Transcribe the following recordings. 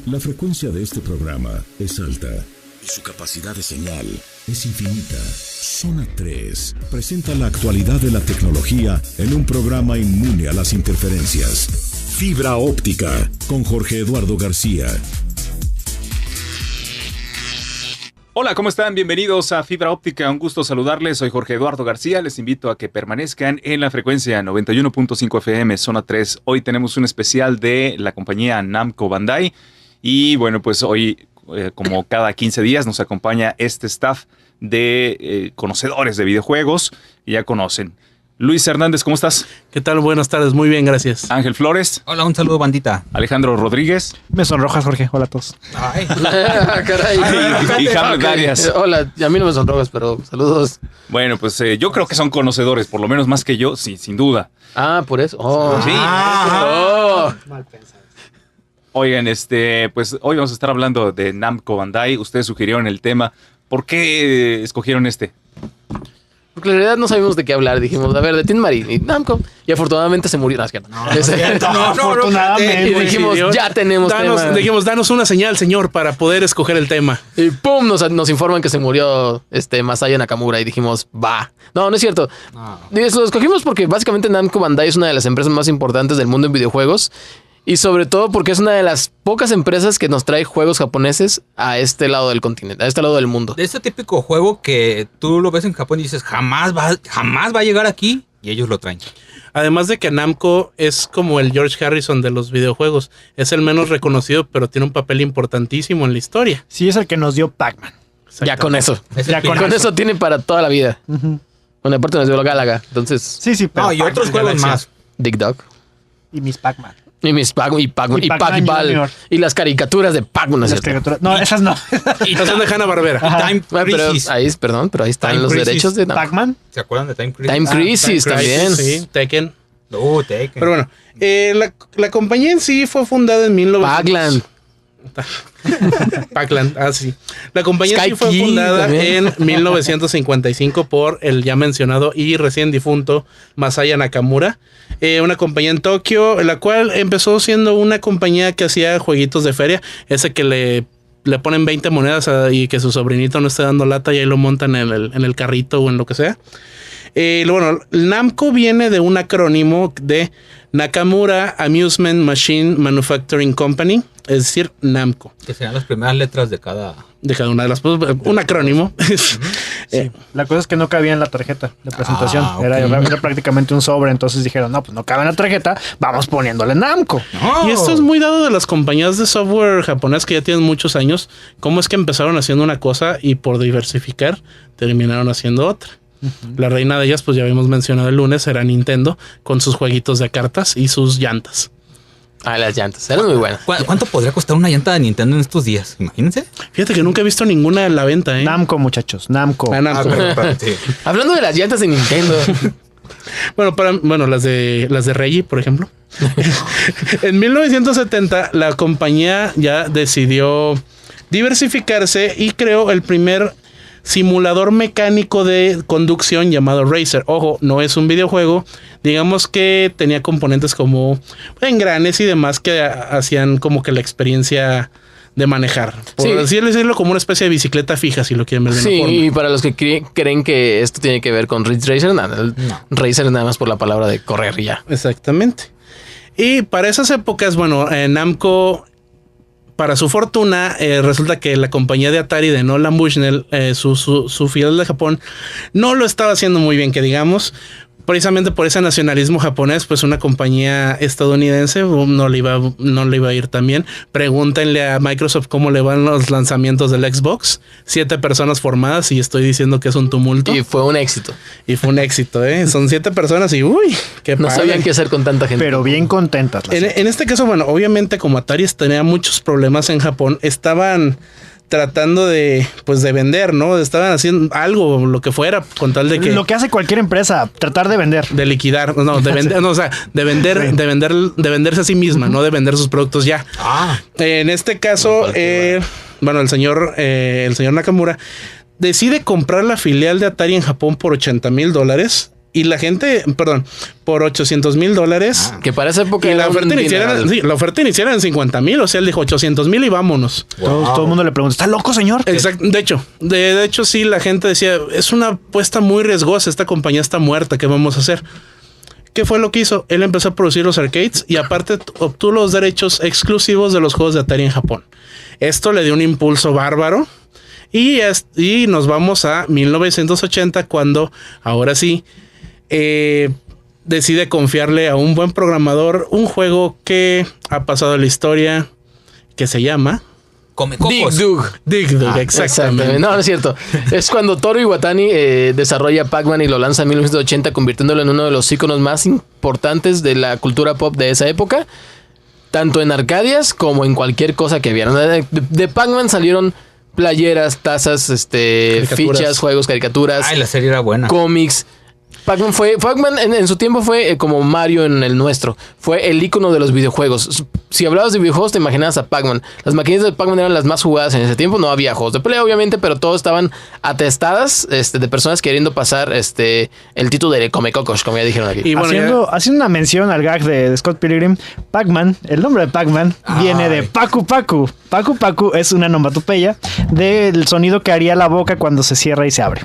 La frecuencia de este programa es alta y su capacidad de señal es infinita. Zona 3 presenta la actualidad de la tecnología en un programa inmune a las interferencias. Fibra óptica con Jorge Eduardo García. Hola, ¿cómo están? Bienvenidos a Fibra Óptica. Un gusto saludarles. Soy Jorge Eduardo García. Les invito a que permanezcan en la frecuencia 91.5 FM, Zona 3. Hoy tenemos un especial de la compañía Namco Bandai. Y bueno, pues hoy, como cada 15 días, nos acompaña este staff de conocedores de videojuegos. Ya conocen. Luis Hernández, ¿cómo estás? ¿Qué tal? Buenas tardes, muy bien, gracias. Ángel Flores. Hola, un saludo, bandita. Alejandro Rodríguez. Me sonrojas, Jorge. Hola a todos. Ay. Caray. Y Hamlet Arias. Hola, a mí no me sonrojas, pero saludos. Bueno, pues yo creo que son conocedores, por lo menos más que yo, sí, sin duda. Ah, por eso. Oh. Sí. Mal pensado. Oigan, pues hoy vamos a estar hablando de Namco Bandai. Ustedes sugirieron el tema. ¿Por qué escogieron este? Porque en realidad no sabíamos de qué hablar. Dijimos, a ver, de Team Marín y Namco. Y afortunadamente se murió. No, afortunadamente. Y dijimos, ya tenemos tema. Dijimos, danos una señal, señor, para poder escoger el tema. Y pum, nos informan que se murió Masaya Nakamura. Y dijimos, va. No es cierto. Lo escogimos porque básicamente Namco Bandai es una de las empresas más importantes del mundo en videojuegos. Y sobre todo porque es una de las pocas empresas que nos trae juegos japoneses a este lado del continente, a este lado del mundo. De este típico juego que tú lo ves en Japón y dices, jamás va a llegar aquí, y ellos lo traen. Además de que Namco es como el George Harrison de los videojuegos. Es el menos reconocido, pero tiene un papel importantísimo en la historia. Sí, es el que nos dio Pac-Man. Ya con eso. Ya Con eso tiene para toda la vida. Uh-huh. Bueno, aparte nos dio Galaga, entonces... Sí, pero No, y Pac-Man otros juegos Galaxia. más. Dig Dog. Y mis Pac-Man. Y mis Pac-Man y Pac-Man Pac-Ball. Junior. Y las caricaturas de Pac-Man, ¿no es Las cierto? caricaturas. No, esas no. Y Son de Hanna-Barbera. Time Pero Crisis. ahí están Time los Crisis. derechos de Namco. Pac-Man. ¿Se acuerdan de Time Crisis? Time Crisis también. Sí, Tekken. Tekken. Pero bueno, la compañía en sí fue fundada en 1900. Pac-Land, sí. La compañía Sky sí fue King fundada también. en 1955 por el ya mencionado y recién difunto Masaya Nakamura. Una compañía en Tokio, la cual empezó siendo una compañía que hacía jueguitos de feria. Ese que le ponen 20 monedas y que su sobrinito no esté dando lata y ahí lo montan en el carrito o en lo que sea. Bueno, Namco viene de un acrónimo de Nakamura Amusement Machine Manufacturing Company, es decir, Namco. Que serán las primeras letras de cada una de las un acrónimo. Sí. La cosa es que no cabía en la tarjeta de presentación. Ok. Era prácticamente un sobre. Entonces dijeron, no, pues no cabe en la tarjeta. Vamos poniéndole Namco. Y esto es muy dado de las compañías de software japonés que ya tienen muchos años. Cómo es que empezaron haciendo una cosa y por diversificar terminaron haciendo otra. Uh-huh. La reina de ellas, pues ya habíamos mencionado el lunes, era Nintendo con sus jueguitos de cartas y sus llantas. Ah, las llantas. Eran muy buenas. ¿Cuánto podría costar una llanta de Nintendo en estos días? Imagínense. Fíjate que nunca he visto ninguna en la venta, ¿eh? Namco, muchachos. Namco. Namco. Sí. Hablando de las llantas de Nintendo. Bueno, las de Reggie, por ejemplo. En 1970 la compañía ya decidió diversificarse y creó el primer simulador mecánico de conducción llamado Racer. Ojo, no es un videojuego. Digamos que tenía componentes como engranes y demás que hacían como que la experiencia de manejar. Por decirlo como una especie de bicicleta fija, si lo quieren ver de una forma. Sí, y para los que creen que esto tiene que ver con Ridge Racer, no. Racer es nada más por la palabra de correr y ya. Exactamente. Y para esas épocas, bueno, Namco, para su fortuna, resulta que la compañía de Atari de Nolan Bushnell, su filial de Japón, no lo estaba haciendo muy bien, que digamos. Precisamente por ese nacionalismo japonés, pues una compañía estadounidense no le iba a ir tan bien. Pregúntenle a Microsoft cómo le van los lanzamientos del Xbox. 7 personas formadas y estoy diciendo que es un tumulto. Y fue un éxito. ¿eh? Son 7 personas y uy, qué no padre. sabían qué hacer con tanta gente. Pero bien contentas. En este caso, bueno, obviamente como Atari tenía muchos problemas en Japón, estaban tratando de vender, ¿no? Estaban haciendo algo, lo que fuera, con tal de que... Lo que hace cualquier empresa, tratar de vender. De liquidar, de vender, o sea, de vender, sí. de venderse a sí misma, no de vender sus productos ya. En este caso, bueno, el señor Nakamura decide comprar la filial de Atari en Japón por $80,000 Y la gente, perdón, por $800,000. Que para esa época Y la era un oferta, inicial, dineral. la oferta inicial era en 50,000. O sea, él dijo 800,000 y vámonos. Todo el mundo le pregunta, ¿está loco, señor? Exacto. De hecho, sí, la gente decía, es una apuesta muy riesgosa. Esta compañía está muerta. ¿Qué vamos a hacer? ¿Qué fue lo que hizo? Él empezó a producir los arcades y aparte obtuvo los derechos exclusivos de los juegos de Atari en Japón. Esto le dio un impulso bárbaro. Y nos vamos a 1980 cuando, ahora sí, decide confiarle a un buen programador un juego que ha pasado a la historia, que se llama Come Dig cocos. Dug. Dig Dug. Exactamente. No, no es cierto. Es cuando Toru Iwatani desarrolla Pac-Man y lo lanza en 1980, convirtiéndolo en uno de los íconos más importantes de la cultura pop de esa época, tanto en Arcadias como en cualquier cosa que vieran. De Pac-Man salieron playeras, tazas, fichas, juegos, caricaturas, Ay, la serie era buena. cómics. Pac-Man en su tiempo fue como Mario en el nuestro. Fue el icono de los videojuegos. Si hablabas de videojuegos, te imaginabas a Pac-Man. Las maquinitas de Pac-Man eran las más jugadas en ese tiempo. No había juegos de pelea, obviamente, pero todos estaban atestadas de personas queriendo pasar el título de Comecocos, como ya dijeron aquí. Y bueno, Haciendo una mención al gag de Scott Pilgrim, Pac-Man, el nombre de Pac-Man viene de Pacu Pacu. Pacu Pacu es una onomatopeya del sonido que haría la boca cuando se cierra y se abre.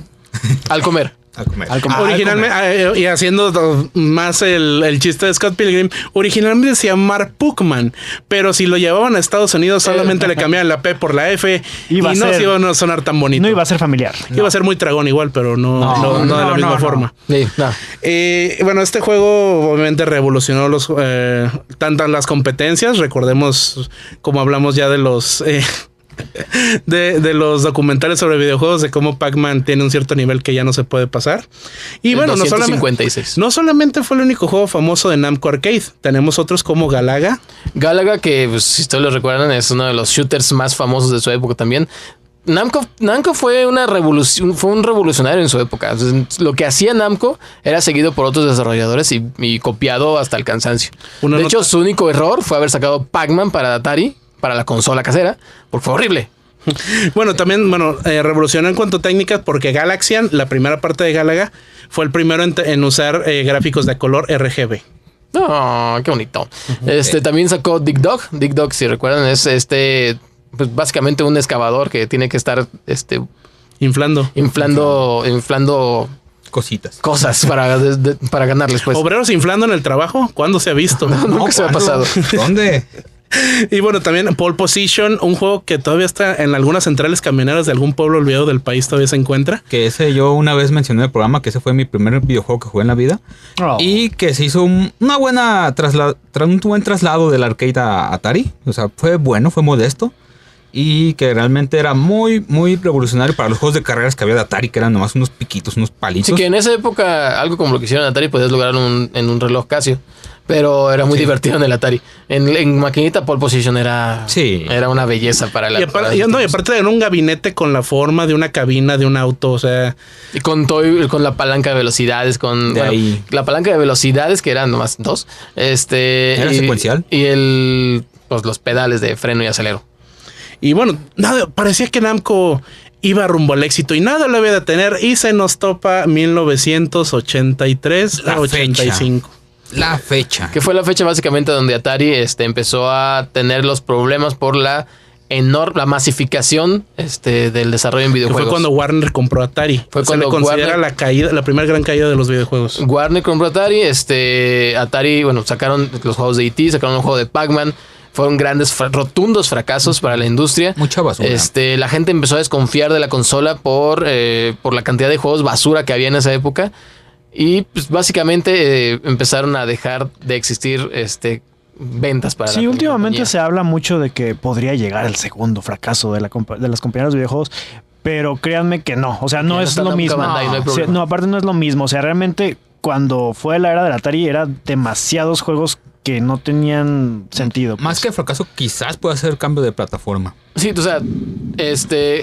Al comer. A comer. originalmente, y haciendo más el chiste de Scott Pilgrim, originalmente se llamaba Puckman, pero si lo llevaban a Estados Unidos solamente le cambiaban la P por la F y no se iba a sonar tan bonito. No iba a ser familiar. Iba a ser muy tragón igual, pero no de la misma forma. Sí, no. Bueno, este juego obviamente revolucionó tantas las competencias. Recordemos, como hablamos ya de los de los documentales sobre videojuegos, de cómo Pac-Man tiene un cierto nivel que ya no se puede pasar. Y El bueno, 256. no solamente fue el único juego famoso de Namco Arcade, tenemos otros como Galaga. Galaga, que pues, si ustedes lo recuerdan, es uno de los shooters más famosos de su época también. Namco fue un revolucionario en su época. Entonces, lo que hacía Namco era seguido por otros desarrolladores y copiado hasta el cansancio. De hecho, su único error fue haber sacado Pac-Man para Atari, para la consola casera, porque fue horrible. Bueno, también revolucionó en cuanto a técnicas, porque Galaxian, la primera parte de Galaga, fue el primero en usar gráficos de color RGB. Oh, qué bonito. También sacó Dig Dug. Dig Dug, si recuerdan, es pues básicamente un excavador que tiene que estar Inflando Cositas. cosas para ganarles, pues. Obreros inflando en el trabajo, ¿cuándo se ha visto? Nunca se me ha pasado. ¿Dónde? Y bueno, también Pole Position, un juego que todavía está en algunas centrales camioneras de algún pueblo olvidado del país, todavía se encuentra. Que ese yo una vez mencioné en el programa que ese fue mi primer videojuego que jugué en la vida. Oh. Y que se hizo un buen traslado del arcade a Atari. O sea, fue bueno, fue modesto. Y que realmente era muy, muy revolucionario para los juegos de carreras que había de Atari, que eran nomás unos piquitos, unos palitos. Sí, que en esa época, algo como lo que hicieron en Atari, podías lograr en un reloj Casio. Pero era muy divertido en el Atari. En maquinita Pole Position era una belleza para la época. Y aparte era un gabinete con la forma de una cabina de un auto, o sea. Y con la palanca de velocidades, la palanca de velocidades, que eran nomás 2. Era secuencial. Y los pedales de freno y acelero. Y bueno, parecía que Namco iba rumbo al éxito y nada lo había de tener. Y se nos topa 1983 a 85. La fecha. Que fue la fecha básicamente donde Atari empezó a tener los problemas por la masificación del desarrollo en videojuegos. Fue cuando Warner compró Atari. Se le considera la primera gran caída de los videojuegos. Warner compró Atari. Atari, bueno, sacaron los juegos de E.T., sacaron un juego de Pac-Man. Fueron rotundos fracasos para la industria. Mucha basura. La gente empezó a desconfiar de la consola por la cantidad de juegos basura que había en esa época. Y pues básicamente empezaron a dejar de existir ventas para Sí, últimamente se habla mucho de que podría llegar el segundo fracaso de las compañías de videojuegos. Pero créanme que no. O sea, no es lo mismo. No, aparte no es lo mismo. O sea, realmente cuando fue la era del Atari eran demasiados juegos que no tenían sentido. Más que fracaso, quizás pueda ser cambio de plataforma. Sí, o sea,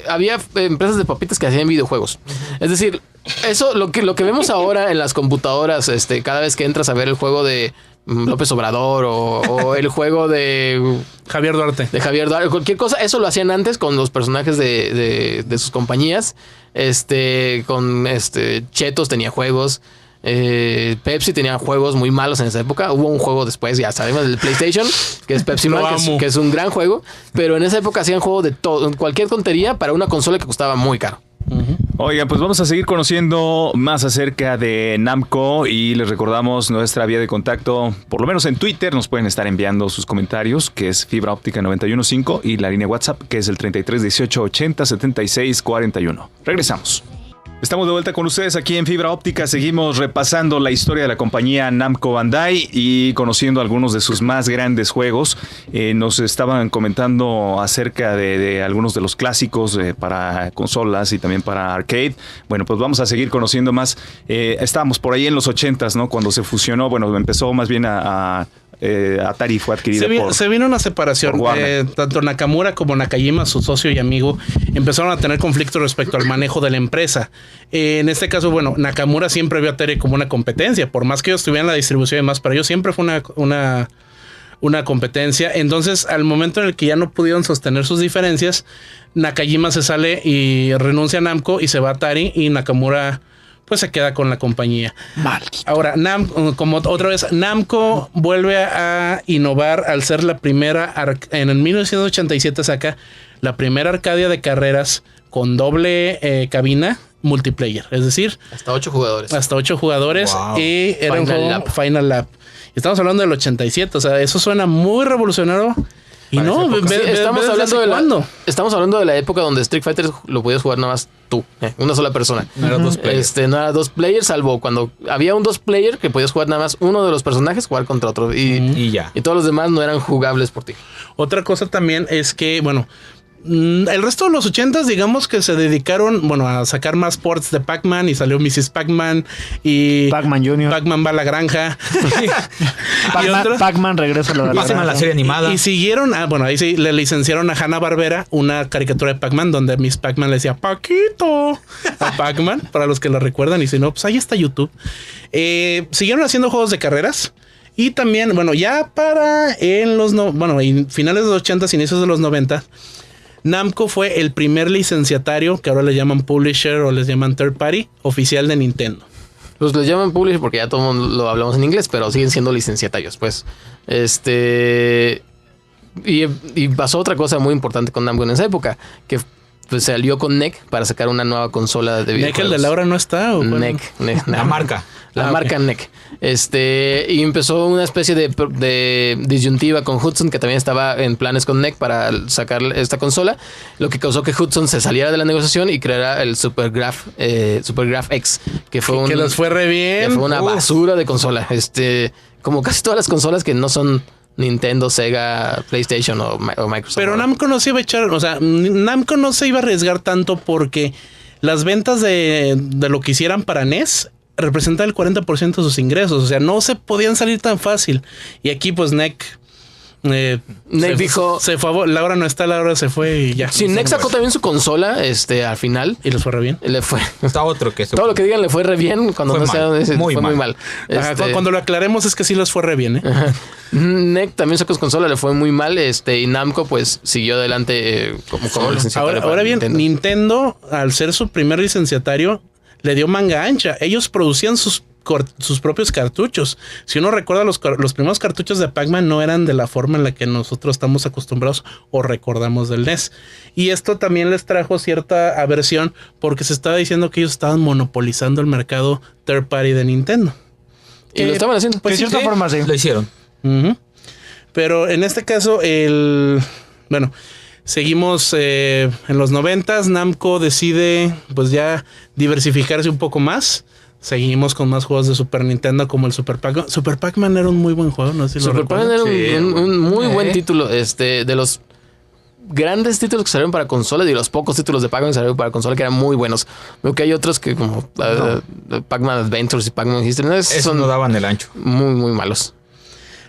había empresas de papitas que hacían videojuegos. Es decir, eso lo que vemos ahora en las computadoras, cada vez que entras a ver el juego de López Obrador o el juego de Javier Duarte. De Javier Duarte, cualquier cosa, eso lo hacían antes con los personajes de sus compañías. Con Chetos tenía juegos. Pepsi tenía juegos muy malos en esa época. Hubo un juego después, ya sabemos, del PlayStation, que es Pepsi Man, que es un gran juego. Pero en esa época hacían juegos de todo, cualquier tontería para una consola que costaba muy caro. Oigan, pues vamos a seguir conociendo más acerca de Namco y les recordamos nuestra vía de contacto, por lo menos en Twitter, nos pueden estar enviando sus comentarios, que es Fibra Óptica 915 y la línea WhatsApp, que es el 33 18 80 76 41. Regresamos. Estamos de vuelta con ustedes aquí en Fibra Óptica. Seguimos repasando la historia de la compañía Namco Bandai y conociendo algunos de sus más grandes juegos. Nos estaban comentando acerca de algunos de los clásicos para consolas y también para arcade. Bueno, pues vamos a seguir conociendo más. Estábamos por ahí en los 80s, ¿no? Cuando se fusionó, bueno, empezó más bien Atari fue adquirida se vino una separación. Tanto Nakamura como Nakajima, su socio y amigo, empezaron a tener conflictos respecto al manejo de la empresa. En este caso, bueno, Nakamura siempre vio a Atari como una competencia, por más que ellos tuvieran la distribución y demás, para ellos siempre fue una competencia. Entonces, al momento en el que ya no pudieron sostener sus diferencias, Nakajima se sale y renuncia a Namco y se va a Atari, y Nakamura pues se queda con la compañía. Maldito. Ahora, como otra vez, Namco vuelve a innovar al ser la primera, en el 1987 saca la primera Arcadia de carreras con doble cabina multiplayer, es decir, hasta 8 jugadores. Wow. Y era un juego Final Lap. Estamos hablando del 87, o sea, eso suena muy revolucionario. Y no, estamos hablando de la época donde Street Fighter lo podías jugar nada más tú, una sola persona. No era dos players. No era dos players, salvo cuando había un dos player que podías jugar nada más uno de los personajes, jugar contra otro. Y ya. Y todos los demás no eran jugables por ti. Otra cosa también es que, bueno, el resto de los 80s, digamos que se dedicaron, bueno, a sacar más ports de Pac-Man, y salió Mrs. Pac-Man y Pac-Man Jr. Pac-Man va a la granja. Pac-Man regresa a la granja. Pac-Man, la serie animada. Y siguieron, ahí sí le licenciaron a Hanna-Barbera una caricatura de Pac-Man donde Miss Pac-Man le decía Paquito a Pac-Man, para los que la recuerdan, y si no, pues ahí está YouTube. Siguieron haciendo juegos de carreras. Y también, bueno, ya para finales de los 80s, inicios de los 90, Namco fue el primer licenciatario, que ahora le llaman publisher o les llaman third party, oficial de Nintendo. Pues les llaman publisher porque ya todo el mundo lo hablamos en inglés, pero siguen siendo licenciatarios, pues. Y pasó otra cosa muy importante con Namco en esa época, que pues se alió con NEC para sacar una nueva consola de videojuegos. ¿NEC el de Laura no está? ¿O NEC, la marca. La marca NEC. Y empezó una especie de disyuntiva con Hudson, que también estaba en planes con NEC para sacar esta consola, lo que causó que Hudson se saliera de la negociación y creara el Supergraph X, que les fue re bien. Que fue una basura de consola. Como casi todas las consolas que no son Nintendo, Sega, PlayStation o Microsoft. Pero Namco no se iba a echar, Namco no se iba a arriesgar tanto, porque las ventas de lo que hicieran para NES representaban el 40% de sus ingresos. O sea, no se podían salir tan fácil. Y aquí pues NEC dijo, se fue, Laura no está, Laura se fue y ya. Sí, NEC sacó también su consola al final. ¿Y les fue re bien? Le fue. Está otro que todo lo que digan le fue re bien, cuando fue no sea muy mal. Cuando lo aclaremos es que sí les fue re bien, NEC también sacó su consola, le fue muy mal, y Namco pues siguió adelante como licenciatario. Ahora bien, Nintendo, al ser su primer licenciatario, le dio manga ancha. Ellos producían sus propios cartuchos. Si uno recuerda, los primeros cartuchos de Pac-Man no eran de la forma en la que nosotros estamos acostumbrados o recordamos del NES. Y esto también les trajo cierta aversión, porque se estaba diciendo que ellos estaban monopolizando el mercado third party de Nintendo. Y lo estaban haciendo. Pues de cierta forma sí. Lo hicieron. Pero en este caso, seguimos en los 90s. Namco decide pues ya diversificarse un poco más. Seguimos con más juegos de Super Nintendo, como el Super Pac-Man. Super Pac-Man era un muy buen juego, no sé si Super Pac-Man era un muy buen título. De los grandes títulos que salieron para consolas, y los pocos títulos de Pac-Man que salieron para consola, que eran muy buenos. Veo que hay otros que como Pac-Man Adventures y Pac-Man History no daban el ancho. Muy, muy malos.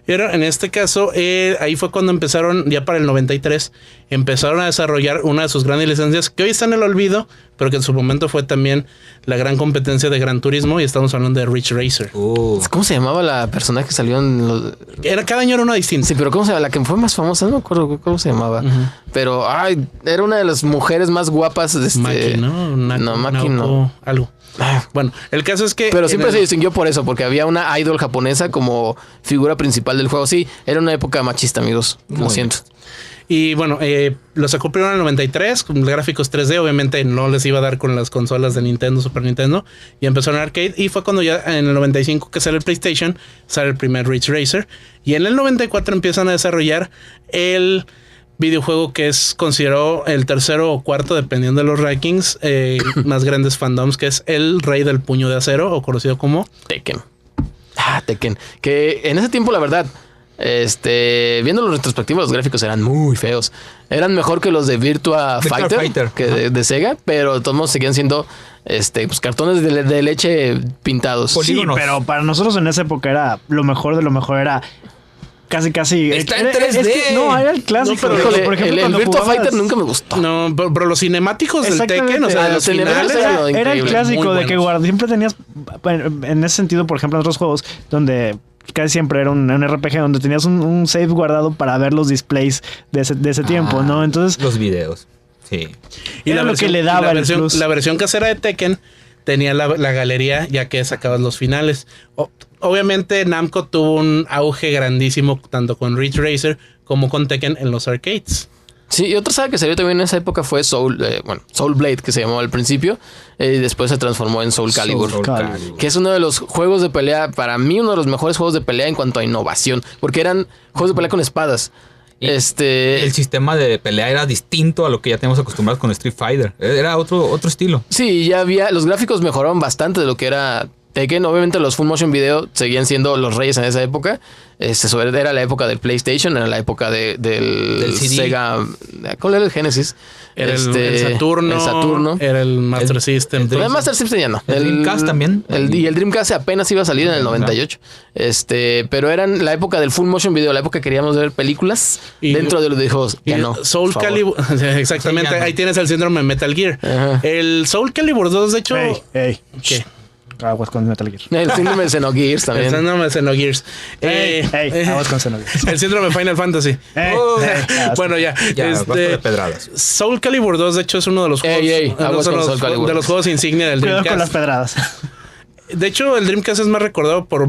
Pero en este caso, ahí fue cuando empezaron, ya para el 93, empezaron a desarrollar una de sus grandes licencias, que hoy está en el olvido, pero que en su momento fue también la gran competencia de Gran Turismo, y estamos hablando de Ridge Racer. ¿Cómo se llamaba la personaje que salió en los...? Cada año era una distinta. Sí, pero ¿cómo se llama? La que fue más famosa, no me acuerdo cómo se llamaba. Pero, era una de las mujeres más guapas de Maki, ¿no? Maki no. Algo. Bueno, el caso es que... Pero siempre se distinguió por eso, porque había una idol japonesa como figura principal del juego. Sí, era una época machista, amigos. Lo siento. Y bueno, lo sacó primero en el 93 con gráficos 3D. Obviamente no les iba a dar con las consolas de Nintendo, Super Nintendo. Y empezó en arcade. Y fue cuando ya en el 95 que sale el PlayStation, sale el primer Ridge Racer. Y en el 94 empiezan a desarrollar el videojuego que es considerado el tercero o cuarto, dependiendo de los rankings, más grandes fandoms, que es el Rey del Puño de Acero, o conocido como Tekken. Tekken. Que en ese tiempo, la verdad, viendo los retrospectivos, los gráficos eran muy feos. Eran mejor que los de Virtua Fighter que de Sega, pero de todos modos seguían siendo pues cartones de leche pintados. Sí, pero para nosotros en esa época era lo mejor de lo mejor. Era casi. Está en 3D. No, era el clásico. No, pero por ejemplo, el Virtua Fighter nunca me gustó. No, pero los cinemáticos del Tekken, o sea, los finales era el clásico de que siempre tenías, en ese sentido, por ejemplo, en otros juegos donde casi siempre era un RPG donde tenías un save guardado para ver los displays de ese tiempo, ¿no? Entonces los videos. Sí. Y era lo que le daba la versión casera de Tekken tenía la galería, ya que sacabas los finales. Obviamente Namco tuvo un auge grandísimo tanto con Ridge Racer como con Tekken en los arcades. Sí, y otra saga que salió también en esa época fue Soul Blade, que se llamó al principio, y después se transformó en Soul Calibur, que es uno de los juegos de pelea, para mí uno de los mejores juegos de pelea en cuanto a innovación, porque eran juegos de pelea con espadas. El sistema de pelea era distinto a lo que ya tenemos acostumbrados con Street Fighter. Era otro estilo. Sí, ya había... Los gráficos mejoraron bastante de lo que era Tekken. Obviamente los full motion video seguían siendo los reyes en esa época. Era la época del PlayStation, era la época del Sega... ¿Cuál era el Genesis? Era el Saturno. Era el Master System. El Master System ya no. El Dreamcast también. Y el Dreamcast apenas iba a salir en el 98. Pero eran la época del full motion video, la época que queríamos ver películas dentro de los videojuegos. Ya no. Soul Calibur. Exactamente. Sí, ahí tienes el síndrome de Metal Gear. Ajá. El Soul Calibur 2, de hecho. ¿Qué? Aguas con Metal Gear. El síndrome de Xenogears también. El síndrome de Xenogears. Aguas con Xenogears. El síndrome de Final Fantasy. Bueno, ya de pedradas. Soul Calibur 2, de hecho, es uno de los juegos de los juegos insignia del Dreamcast. Cuidado con las pedradas. De hecho, el Dreamcast es más recordado por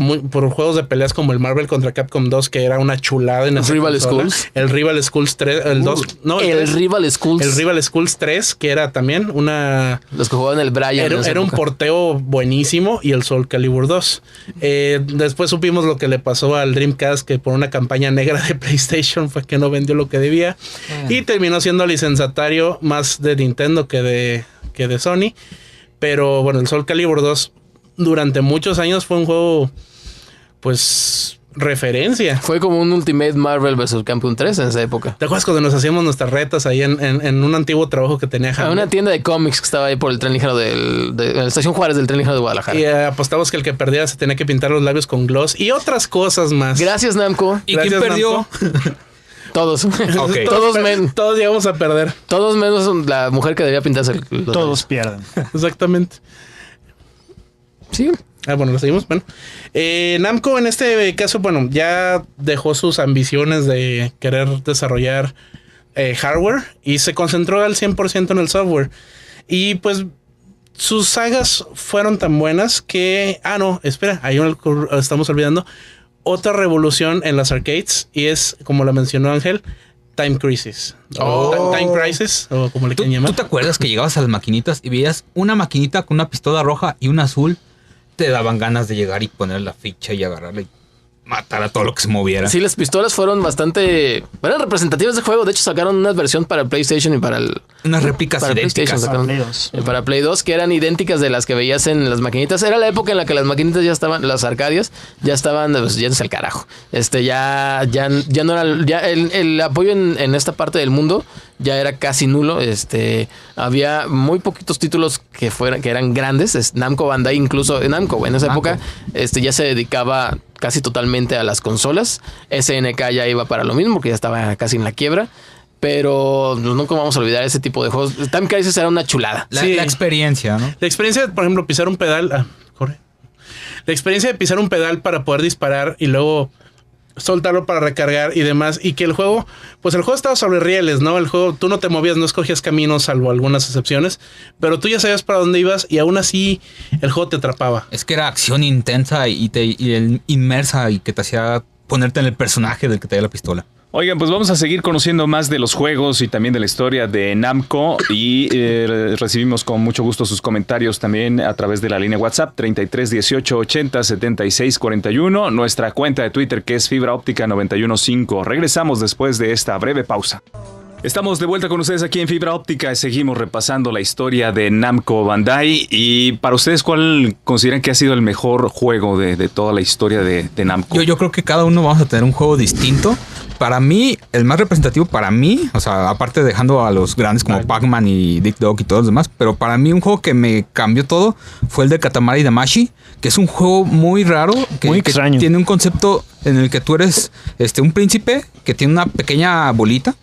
juegos de peleas como el Marvel contra Capcom 2, que era una chulada en esa Rival Schools. El Rival Schools 3, el 2. No, el Rival Schools. El Rival Schools 3, que era también una... Los que jugaban el Brian. Era un porteo buenísimo, y el Soul Calibur 2. Después supimos lo que le pasó al Dreamcast, que por una campaña negra de PlayStation fue que no vendió lo que debía. Y terminó siendo licenciatario más de Nintendo que de Sony. Pero bueno, el Soul Calibur 2... durante muchos años fue un juego, pues, referencia. Fue como un Ultimate Marvel vs. Capcom 3 en esa época. ¿Te acuerdas cuando nos hacíamos nuestras retas ahí en un antiguo trabajo que tenía Hamlet? Una tienda de cómics que estaba ahí por el tren ligero de la estación Juárez del tren ligero de Guadalajara. Y apostamos que el que perdiera se tenía que pintar los labios con gloss y otras cosas más. Gracias, Namco. ¿Y quién perdió? Todos. Okay. Todos llegamos a perder. Todos menos la mujer que debía pintarse los Todos pierden. Exactamente. Sí. Bueno, lo seguimos. Bueno, Namco en este caso, bueno, ya dejó sus ambiciones de querer desarrollar hardware y se concentró al 100% en el software. Y pues sus sagas fueron tan buenas que... ahí estamos olvidando otra revolución en las arcades, y es, como lo mencionó Ángel, Time Crisis. Time Crisis, o como le quieran llamar. ¿Tú te acuerdas que llegabas a las maquinitas y veías una maquinita con una pistola roja y una azul? Te daban ganas de llegar y poner la ficha y agarrarla y matar a todo lo que se moviera. Sí, las pistolas fueron eran representativas del juego. De hecho, sacaron una versión para PlayStation y para el... Unas réplicas idénticas. Para Play 2, que eran idénticas de las que veías en las maquinitas. Era la época en la que las maquinitas ya estaban... Las Arcadias ya estaban... Pues, yéndose al carajo. Ya no era... Ya el apoyo en esta parte del mundo ya era casi nulo. Había muy poquitos títulos que eran grandes. Namco Bandai, incluso Namco en esa época, ya se dedicaba casi totalmente a las consolas. SNK ya iba para lo mismo, porque ya estaba casi en la quiebra. Pero nunca vamos a olvidar ese tipo de juegos. Time Crisis era una chulada. La experiencia, ¿no? La experiencia, por ejemplo, pisar un pedal. La experiencia de pisar un pedal para poder disparar y luego soltarlo para recargar y demás. Y que el juego, pues el juego estaba sobre rieles, ¿no? El juego, tú no te movías, no escogías caminos, salvo algunas excepciones. Pero tú ya sabías para dónde ibas y aún así el juego te atrapaba. Es que era acción intensa y inmersa y que te hacía ponerte en el personaje del que te dio la pistola. Oigan, pues vamos a seguir conociendo más de los juegos y también de la historia de Namco y recibimos con mucho gusto sus comentarios también a través de la línea WhatsApp 33 18 80 76 41, nuestra cuenta de Twitter que es Fibra Óptica 915. Regresamos después de esta breve pausa. Estamos de vuelta con ustedes aquí en Fibra Óptica y seguimos repasando la historia de Namco Bandai. Y para ustedes, ¿cuál consideran que ha sido el mejor juego de toda la historia de Namco? Yo creo que cada uno vamos a tener un juego distinto. Para mí, el más representativo para mí, o sea, aparte dejando a los grandes como Pac-Man y Dig Dug y todos los demás, pero para mí un juego que me cambió todo fue el de Katamari Damacy, que es un juego muy raro, muy extraño. Que tiene un concepto en el que tú eres un príncipe que tiene una pequeña bolita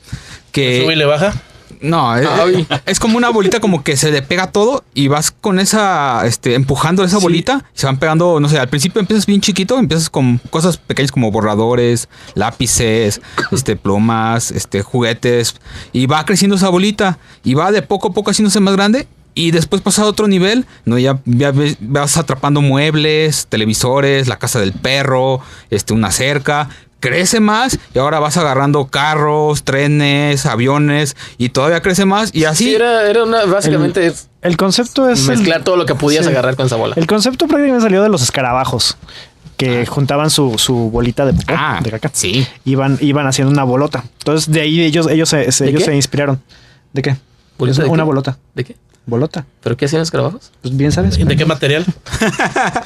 que ¿Sube y le baja? No, es como una bolita como que se le pega todo y vas con esa, empujando esa bolita y se van pegando, no sé, al principio empiezas bien chiquito, empiezas con cosas pequeñas como borradores, lápices, plumas, juguetes y va creciendo esa bolita y va de poco a poco haciéndose más grande y después pasa a otro nivel, ¿no? Ya vas atrapando muebles, televisores, la casa del perro, una cerca. Crece más y ahora vas agarrando carros, trenes, aviones y todavía crece más y así. Sí, era una, básicamente el concepto es mezclar todo lo que podías agarrar con esa bola. El concepto prácticamente salió de los escarabajos que juntaban su bolita de popó, de caca. Sí. Iban haciendo una bolota. Entonces de ahí ellos se inspiraron. ¿De qué? ¿Bolita de una qué? bolota. ¿De qué? Bolota. ¿Pero qué hacían los escarabajos? Pues bien sabes. ¿De qué material?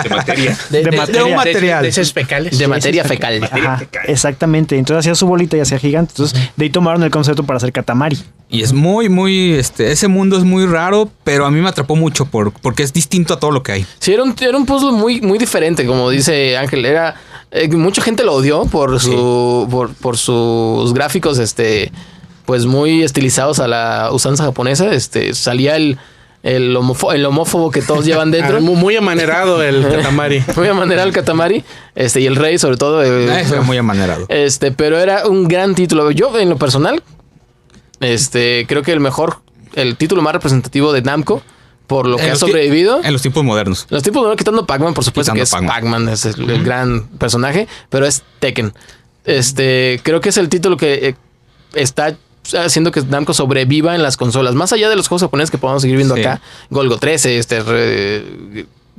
De materia. De un material. De esos fecales. De materia fecal. Ajá, exactamente. Entonces hacía su bolita y hacía gigante. Entonces de ahí tomaron el concepto para hacer Katamari. Y es muy, ese mundo es muy raro, pero a mí me atrapó mucho porque es distinto a todo lo que hay. Sí, era un puzzle muy, muy diferente, como dice Ángel. Era mucha gente lo odió por sus gráficos, pues muy estilizados a la usanza japonesa. Salía el homófobo que todos llevan dentro. Muy amanerado el Katamari. Muy amanerado el Katamari. Y el rey, sobre todo. Fue muy amanerado. Pero era un gran título. Yo, en lo personal, creo que el título más representativo de Namco, por lo que ha sobrevivido. En los tiempos modernos. Los tiempos modernos, quitando Pac-Man, por supuesto, que es Pac-Man, es el gran personaje, pero es Tekken. Creo que es el título que está haciendo que Namco sobreviva en las consolas. Más allá de los juegos japoneses que podemos seguir viendo acá, Golgo 13,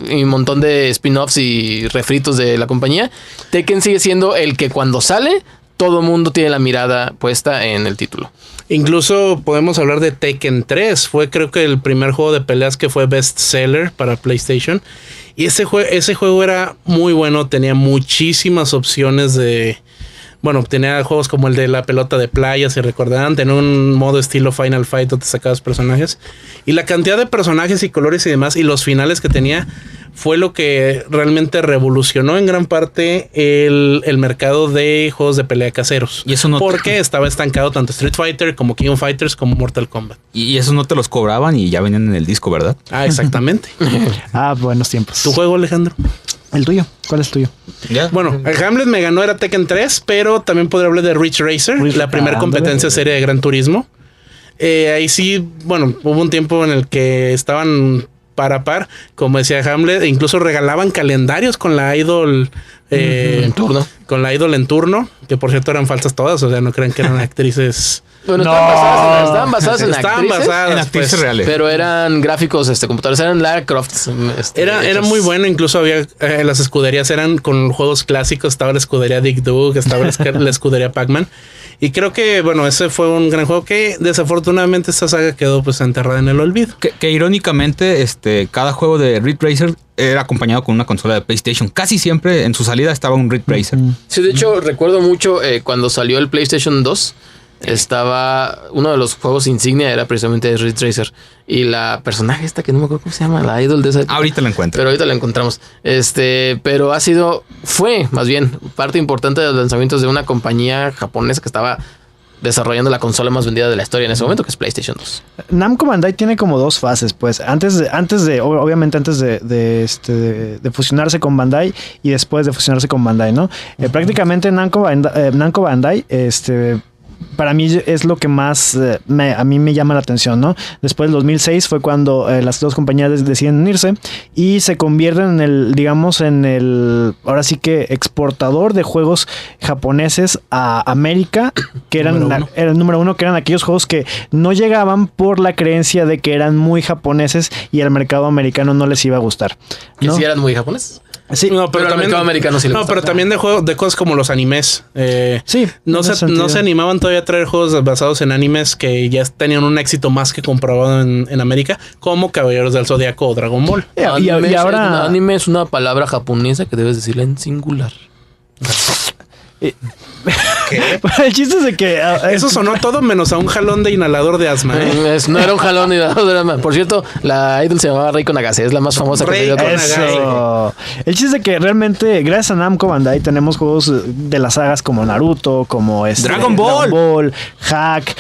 y un montón de spin-offs y refritos de la compañía, Tekken sigue siendo el que cuando sale, todo mundo tiene la mirada puesta en el título. Incluso podemos hablar de Tekken 3. Fue creo que el primer juego de peleas que fue bestseller para PlayStation. Y ese juego era muy bueno. Tenía muchísimas opciones de... Bueno, tenía juegos como el de la pelota de playa, si recordarán. Tenía un modo estilo Final Fight donde sacabas personajes. Y la cantidad de personajes y colores y demás, y los finales que tenía, fue lo que realmente revolucionó en gran parte el mercado de juegos de pelea caseros. Y eso no porque estaba estancado tanto Street Fighter como King of Fighters como Mortal Kombat. Y esos no te los cobraban y ya venían en el disco, ¿verdad? Ah, exactamente. Buenos tiempos. ¿Tu juego, Alejandro? ¿El tuyo? ¿Cuál es tuyo? ¿Ya? Bueno, el Hamlet me ganó, era Tekken 3, pero también podría hablar de Ridge Racer, la primera competencia serie de Gran Turismo. Ahí sí, bueno, hubo un tiempo en el que estaban par a par, como decía Hamlet, e incluso regalaban calendarios con la Idol en turno. Con la Idol en turno, que por cierto eran falsas todas, o sea, no crean que eran actrices. Bueno, estaban basadas en actrices pues, reales. Pero eran gráficos computadores, eran Lara Croft. Era muy bueno, incluso había las escuderías eran con juegos clásicos, estaba la escudería Dig Dug, estaba la escudería Pac-Man. Y creo que, bueno, ese fue un gran juego que desafortunadamente esta saga quedó pues enterrada en el olvido. Que irónicamente, cada juego de Ridge Racer era acompañado con una consola de PlayStation. Casi siempre en su salida estaba un Ridge Racer. Sí, de hecho, recuerdo mucho cuando salió el PlayStation 2. Estaba uno de los juegos insignia era precisamente Ridge Racer y la personaje esta que no me acuerdo cómo se llama, la idol de esa época. Ahorita la encuentro. Pero ahorita la encontramos. Pero fue más bien parte importante de los lanzamientos de una compañía japonesa que estaba desarrollando la consola más vendida de la historia en ese momento, que es PlayStation 2. Namco Bandai tiene como dos fases, pues. Antes de fusionarse con Bandai y después de fusionarse con Bandai, ¿no? Prácticamente Namco Bandai, para mí es lo que más a mí me llama la atención, ¿no? Después del 2006 fue cuando las dos compañías deciden unirse y se convierten ahora sí que exportador de juegos japoneses a América, que era el número uno, que eran aquellos juegos que no llegaban por la creencia de que eran muy japoneses y al mercado americano no les iba a gustar, ¿no? ¿Que sí eran muy japoneses? Sí, no, pero también, americano sí le gusta. Pero también de cosas como los animes. Sí, no se animaban todavía a traer juegos basados en animes que ya tenían un éxito más que comprobado en América, como Caballeros del Zodiaco o Dragon Ball. Y ahora anime es una palabra japonesa que debes decirla en singular. ¿Qué? El chiste es de que eso sonó todo menos a un jalón de inhalador de asma. No era un jalón de inhalador de asma. Por cierto, la idol se llamaba Reiko Nagase, es la más famosa que dio. Eso. El chiste es de que realmente gracias a Namco Bandai tenemos juegos de las sagas como Naruto, como Dragon Ball, Hack,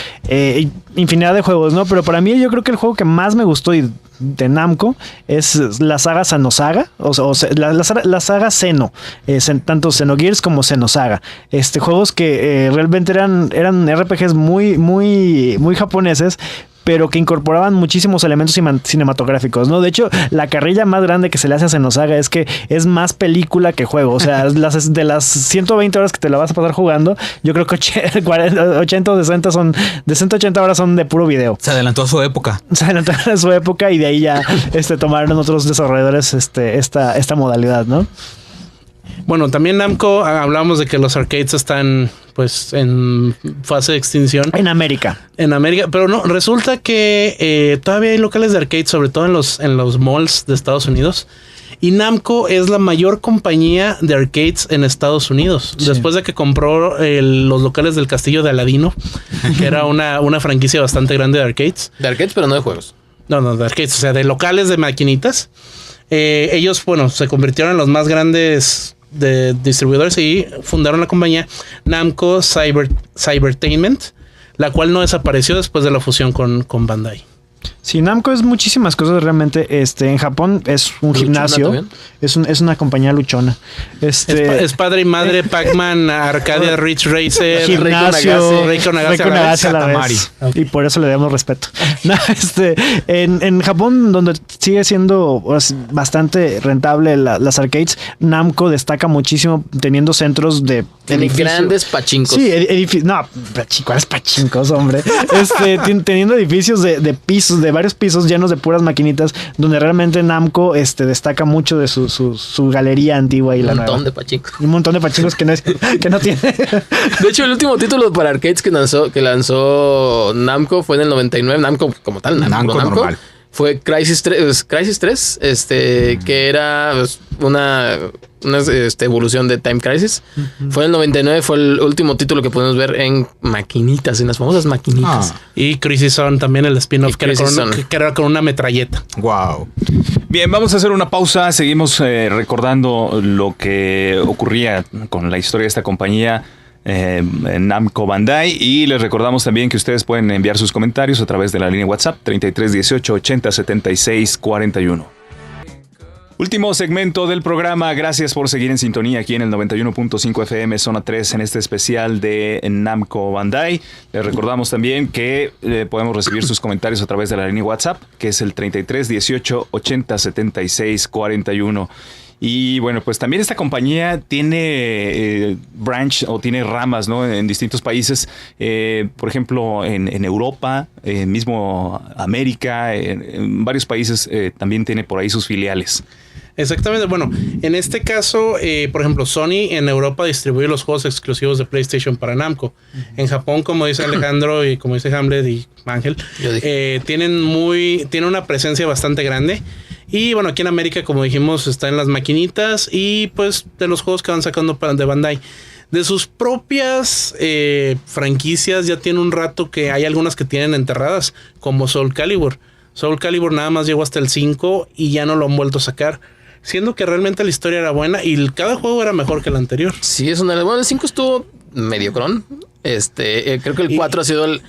infinidad de juegos, ¿no? Pero para mí yo creo que el juego que más me gustó de Namco es la saga Xenosaga, la saga Xeno, tanto Xenogears como Xenosaga, juegos que realmente eran RPGs muy, muy, muy japoneses, pero que incorporaban muchísimos elementos cinematográficos, ¿no? De hecho, la carrilla más grande que se le hace a Xenosaga es que es más película que juego. O sea, de las 120 horas que te la vas a pasar jugando, yo creo que 80 o 60 de 180 horas son de puro video. Se adelantó a su época. Se adelantó a su época y de ahí ya tomaron otros desarrolladores esta modalidad, ¿no? Bueno, también Namco, hablábamos de que los arcades están pues en fase de extinción. En América, pero no, resulta que todavía hay locales de arcade, sobre todo en los malls de Estados Unidos. Y Namco es la mayor compañía de arcades en Estados Unidos. Sí. Después de que compró los locales del Castillo de Aladino, que era una franquicia bastante grande de arcades. De arcades, pero no de juegos. No, de arcades, o sea, de locales de maquinitas. Ellos, se convirtieron en los más grandes de distribuidores y fundaron la compañía Namco Cybertainment, la cual no desapareció después de la fusión con Bandai. Sí, Namco es muchísimas cosas realmente. En Japón es un gimnasio, es una compañía luchona. Es padre y madre, Pac-Man, Arcadia, Ridge Racer, gimnasio, Reiko Nagase a la vez. Okay. Y por eso le damos respeto. No, en Japón, donde sigue siendo bastante rentable las arcades, Namco destaca muchísimo teniendo centros de grandes pachincos. Sí, ¿cuáles pachincos, hombre? Teniendo edificios de pisos, de varios pisos llenos de puras maquinitas, donde realmente Namco destaca mucho de su galería antigua y la nueva. Un montón de pachincos que no tiene. De hecho, el último título para arcades que lanzó Namco fue en el 99. Namco como tal, Namco normal. Fue Crysis 3, que era una evolución de Time Crisis. Uh-huh. Fue en el 99, fue el último título que podemos ver en maquinitas, en las famosas maquinitas. Y Crisis Zone también, el spin-off que era con una metralleta. Wow. Bien, vamos a hacer una pausa. Seguimos recordando lo que ocurría con la historia de esta compañía. Namco Bandai, y les recordamos también que ustedes pueden enviar sus comentarios a través de la línea WhatsApp 33 18 80 76 41. Último segmento del programa. Gracias por seguir en sintonía aquí en el 91.5 FM Zona 3 en este especial de Namco Bandai. Les recordamos también que podemos recibir sus comentarios a través de la línea WhatsApp, que es el 33 18 80 76 41. Y bueno, pues también esta compañía tiene branch o tiene ramas, ¿no? En distintos países, por ejemplo, en Europa, mismo América, en varios países también tiene por ahí sus filiales. Exactamente. Bueno, en este caso, por ejemplo, Sony en Europa distribuye los juegos exclusivos de PlayStation para Namco. Uh-huh. En Japón, como dice Alejandro y como dice Hamlet y Ángel, tiene una presencia bastante grande. Y bueno, aquí en América, como dijimos, está en las maquinitas y pues de los juegos que van sacando de Bandai. De sus propias franquicias ya tiene un rato que hay algunas que tienen enterradas, como Soul Calibur. Soul Calibur nada más llegó hasta el 5 y ya no lo han vuelto a sacar. Siendo que realmente la historia era buena y cada juego era mejor que el anterior. Sí, el 5 estuvo mediocrón. Creo que el 4 ha sido el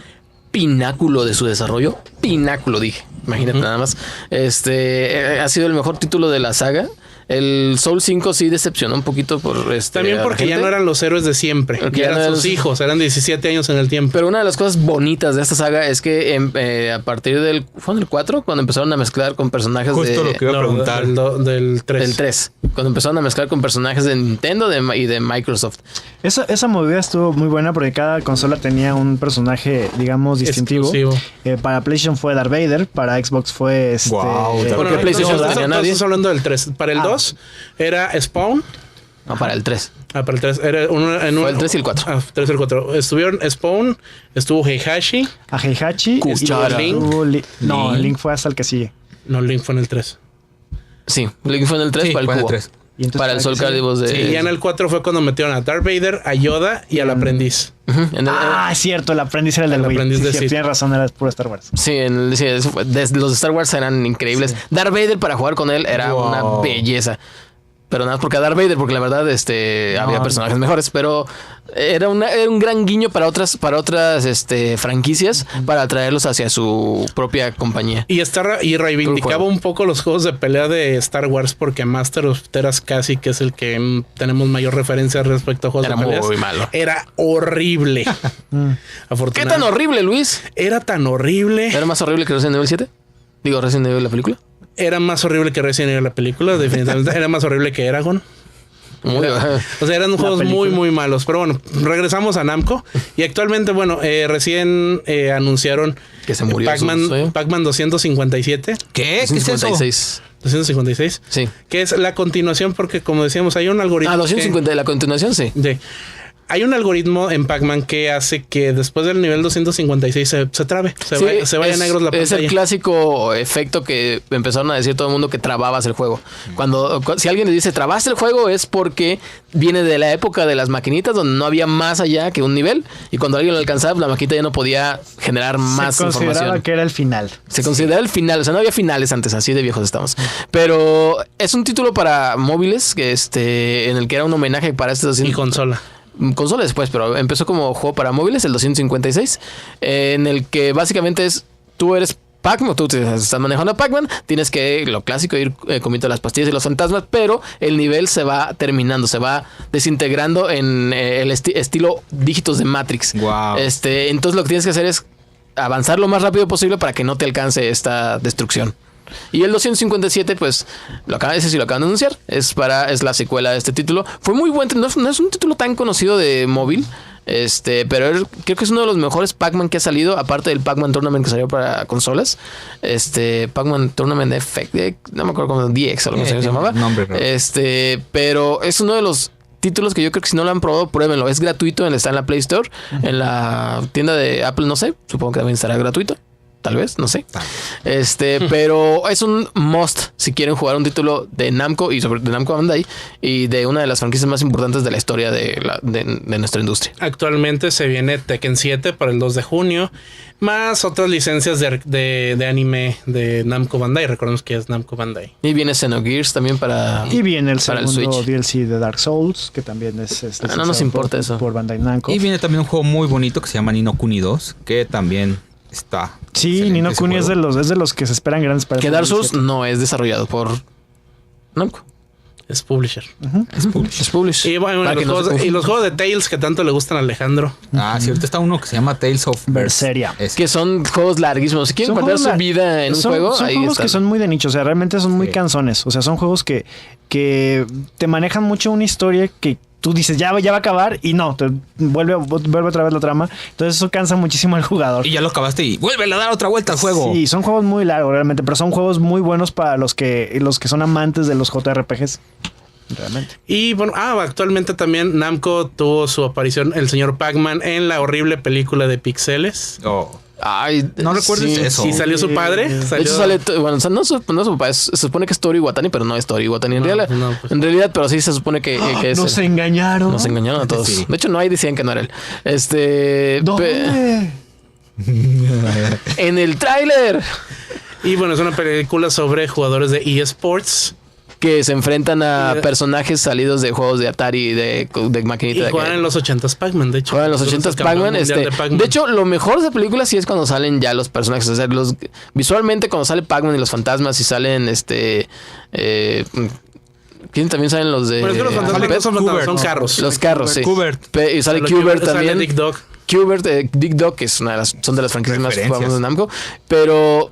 pináculo de su desarrollo. Pináculo, dije. Imagínate nada más. Ha sido el mejor título de la saga. El Soul 5 sí decepcionó un poquito por también porque ya no eran los héroes de siempre. Ya eran sus hijos, eran 17 años en el tiempo. Pero una de las cosas bonitas de esta saga es que a partir del... ¿Fue en el 4? Cuando empezaron a mezclar con personajes Justo lo que iba a preguntar. Del 3. Del 3. Cuando empezaron a mezclar con personajes de Nintendo y de Microsoft. Esa movida estuvo muy buena porque cada consola tenía un personaje, digamos, distintivo. Para PlayStation fue Darth Vader, para Xbox fue Wow, porque PlayStation no tenía nadie. Estamos hablando del 3. Para el 2 era Spawn. No, para el 3. Para el 3. Era fue el 3 y el 4. 3 y el 4. Estuvieron Spawn, estuvo Heihachi. A Heihachi. Kuchara. Link fue hasta el que sigue. No, Link fue en el 3. Sí, Link fue en el 3 para el cubo. Para el Soul Calibur de... Sí, y en el 4 fue cuando metieron a Darth Vader, a Yoda y al aprendiz. Es cierto, el aprendiz era el del Wii. Tienes razón, era puro Star Wars. Sí, los de Star Wars eran increíbles. Sí. Darth Vader, para jugar con él, era una belleza. Pero nada más porque a Darth Vader, porque la verdad había personajes mejores, pero era un gran guiño para otras franquicias para atraerlos hacia su propia compañía. Y reivindicaba un poco los juegos de pelea de Star Wars, porque Master of Terascasi, que es el que tenemos mayor referencia respecto a juegos de peleas, muy malo. Era horrible. ¿Qué tan horrible, Luis? Era tan horrible. ¿Era más horrible que Resident Evil 7? Digo, Resident Evil la película. Era más horrible que Resident Evil la película, definitivamente. Era más horrible que Eragon. O sea, eran juegos muy, muy malos. Pero bueno, regresamos a Namco. Y actualmente, recién anunciaron que se murió Pac-Man 257. ¿Qué? 256. 256. Sí. Que es la continuación, porque como decíamos, hay un algoritmo. 250 de la continuación, sí. Hay un algoritmo en Pac-Man que hace que después del nivel 256 se trabe, se vaya negros la pantalla. Es el clásico efecto que empezaron a decir todo el mundo, que trababas el juego. Si alguien le dice trabaste el juego, es porque viene de la época de las maquinitas donde no había más allá que un nivel, y cuando alguien lo alcanzaba, la maquinita ya no podía generar más información. Se consideraba que era el final. Se consideraba el final, o sea, no había finales antes, así de viejos estamos. Pero es un título para móviles que en el que era un homenaje para y consola después, pero empezó como juego para móviles, el 256, en el que básicamente tú eres Pac-Man, tú estás manejando a Pac-Man, tienes que, lo clásico, ir comiendo las pastillas y los fantasmas, pero el nivel se va terminando, se va desintegrando en el estilo dígitos de Matrix. Wow. Entonces lo que tienes que hacer es avanzar lo más rápido posible para que no te alcance esta destrucción. Y el 257, pues, lo acaban de anunciar. Es la secuela de este título. Fue muy bueno. No es un título tan conocido de móvil. Pero creo que es uno de los mejores Pac-Man que ha salido. Aparte del Pac-Man Tournament que salió para consolas. Pac-Man Tournament Effect. No me acuerdo cómo, DX o algo así se llamaba. Pero es uno de los títulos que yo creo que si no lo han probado, pruébenlo. Es gratuito. Está en la Play Store. En la tienda de Apple, no sé. Supongo que también estará gratuito. Tal vez, no sé. Pero es un must si quieren jugar un título de Namco y de Namco Bandai y de una de las franquicias más importantes de la historia de nuestra industria. Actualmente se viene Tekken 7 para el 2 de junio, más otras licencias de anime de Namco Bandai. Recordemos que es Namco Bandai. Y viene Xenogears también para Y viene el segundo Switch. DLC de Dark Souls, que también es no nos importa eso. Por Bandai Namco. Y viene también un juego muy bonito que se llama Ni no Kuni 2, que también está. Sí, Ni no Kuni es de los que se esperan grandes para que Dark Souls no es desarrollado por Namco. Es publisher. Es publisher. Y bueno, los juegos de Tales que tanto le gustan a Alejandro. Sí, ahorita está uno que se llama Tales of Berseria. Que son juegos larguísimos. Si quieren guardar su vida en un juego, son juegos que son muy de nicho. O sea, realmente son muy cansones. O sea, son juegos que te manejan mucho una historia que tú dices, ya va a acabar, y no, te vuelve otra vez la trama. Entonces eso cansa muchísimo al jugador. Y ya lo acabaste y vuelve a dar otra vuelta al juego. Sí, son juegos muy largos realmente, pero son juegos muy buenos para los que son amantes de los JRPGs. Realmente. Y bueno, actualmente también Namco tuvo su aparición el señor Pac-Man en la horrible película de Pixeles. Ay, no recuerdes eso. Sí, salió su padre. De hecho sale, no su papá, se supone que es Toru Iwatani, pero no es Toru Iwatani en realidad, pero sí se supone que es. Nos engañaron. Nos engañaron a todos. Sí. De hecho, decían que no era él. ¿Dónde? En el tráiler. Y bueno, es una película sobre jugadores de eSports. que se enfrentan a personajes salidos de juegos de Atari, de maquinita. Y juegan en los 80s Pac-Man, de hecho. Juegan en los 80s Pac-Man. De hecho, lo mejor de esa película sí es cuando salen ya los personajes. O sea, visualmente cuando sale Pac-Man y los fantasmas y salen ¿quién también salen los de? Pero es que los fantasmas son carros. Los carros, sí. Qbert. Y sale Qbert también. Sale Dick Dog. Qbert, Dick Dog, que son de las franquicias más famosas de Namco. Pero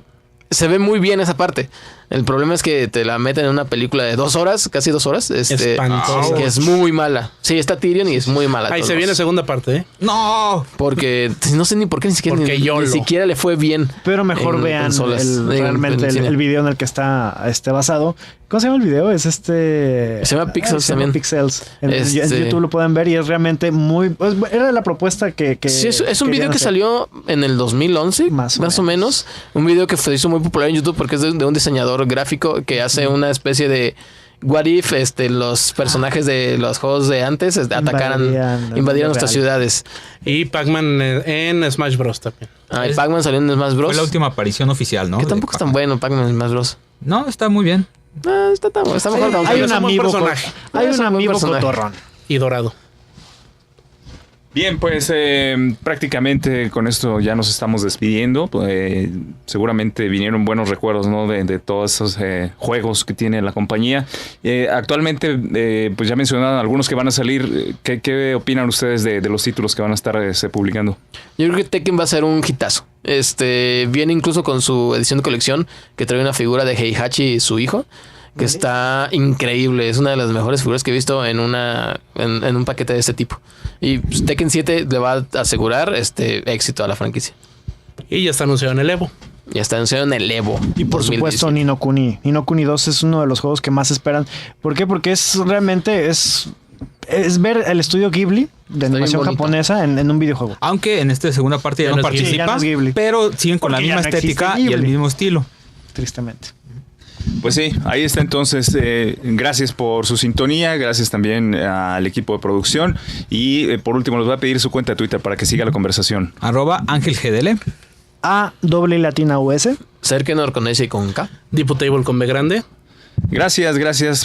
se ve muy bien esa parte. El problema es que te la meten en una película de 2 horas, casi 2 horas. Espantoso. Que es muy mala. Sí, está Tyrion y es muy mala. Ahí se viene segunda parte, ¿eh? ¡No! Porque no sé ni por qué ni siquiera le fue bien. Pero mejor vean realmente el video en el que está basado. ¿Cómo se llama el video? Es Se llama Pixels también. Pixels. En YouTube lo pueden ver y es realmente muy... Era la propuesta que sí, es un video que salió en el 2011, más o menos. Un video que se hizo muy popular en YouTube porque es de un diseñador gráfico que hace una especie de... What if los personajes de los juegos de antes invadieran nuestras ciudades. Y Pac-Man en Smash Bros. También. Y Pac-Man salió en Smash Bros. Fue la última aparición oficial, ¿no? Que tampoco es tan bueno Pac-Man en Smash Bros. No, está muy bien. Está mejor. Hay un amiibo cotorrón. Y dorado. Bien, pues prácticamente con esto ya nos estamos despidiendo. Seguramente vinieron buenos recuerdos, ¿no? De todos esos juegos que tiene la compañía. Actualmente, pues ya mencionaron algunos que van a salir. ¿Qué opinan ustedes de los títulos que van a estar publicando? Yo creo que Tekken va a ser un hitazo. Viene incluso con su edición de colección que trae una figura de Heihachi y su hijo. Que está increíble. Es una de las mejores figuras que he visto en un paquete de este tipo. Y pues, Tekken 7 le va a asegurar éxito a la franquicia. Y ya está anunciado en el Evo. Y por supuesto Ni no Kuni. Ni no Kuni 2 es uno de los juegos que más esperan. ¿Por qué? Porque es ver el estudio Ghibli de animación japonesa en un videojuego. Aunque en esta segunda parte ya no participa, pero siguen con la misma estética y el mismo estilo. Tristemente. Pues sí, ahí está entonces. Gracias por su sintonía, gracias también al equipo de producción y por último les voy a pedir su cuenta de Twitter para que siga la conversación. @AngelGDL. AWLatinaUS. Cerkenor con S y con K. Diputable con B grande. Gracias.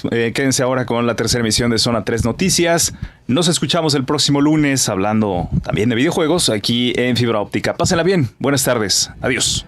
Quédense ahora con la tercera emisión de Zona 3 Noticias. Nos escuchamos el próximo lunes hablando también de videojuegos aquí en Fibra Óptica. Pásenla bien, buenas tardes, adiós.